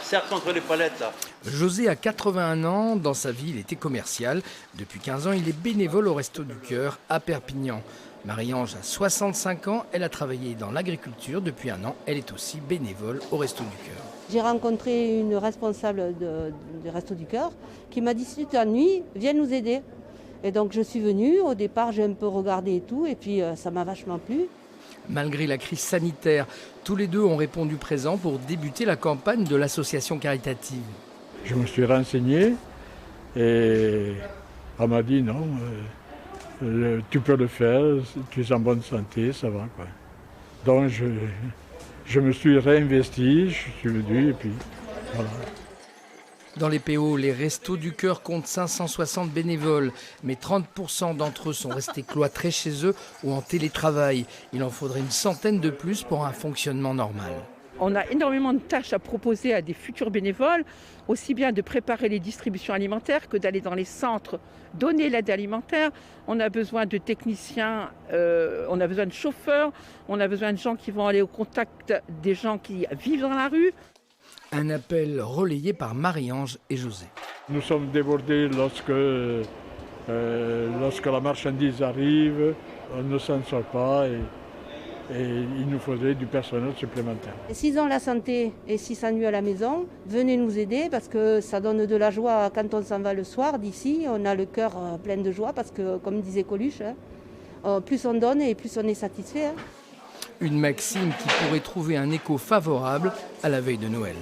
Serre contre les palettes, là. José a 81 ans, dans sa vie il était commercial. Depuis 15 ans il est bénévole au Resto du Cœur à Perpignan. Marie-Ange a 65 ans, elle a travaillé dans l'agriculture. Depuis un an, elle est aussi bénévole au Resto du Cœur. J'ai rencontré une responsable du Resto du Cœur qui m'a dit si tu t'ennuies, viens nous aider. Et donc je suis venue, au départ j'ai un peu regardé et tout, et puis ça m'a vachement plu. Malgré la crise sanitaire, tous les deux ont répondu présents pour débuter la campagne de l'association caritative. Je me suis renseigné et elle m'a dit non, tu peux le faire, tu es en bonne santé, ça va, quoi. Donc je me suis réinvesti, je suis venu et puis voilà. Dans les PO, les Restos du Cœur comptent 560 bénévoles, mais 30% d'entre eux sont restés cloîtrés chez eux ou en télétravail. Il en faudrait une centaine de plus pour un fonctionnement normal. On a énormément de tâches à proposer à des futurs bénévoles, aussi bien de préparer les distributions alimentaires que d'aller dans les centres, donner l'aide alimentaire. On a besoin de techniciens, on a besoin de chauffeurs, on a besoin de gens qui vont aller au contact des gens qui vivent dans la rue. Un appel relayé par Marie-Ange et José. Nous sommes débordés lorsque la marchandise arrive, on ne s'en sort pas et il nous faudrait du personnel supplémentaire. S'ils ont la santé et s'ils s'ennuient à la maison, venez nous aider parce que ça donne de la joie quand on s'en va le soir d'ici. On a le cœur plein de joie parce que, comme disait Coluche, plus on donne et plus on est satisfait. Une maxime qui pourrait trouver un écho favorable à la veille de Noël.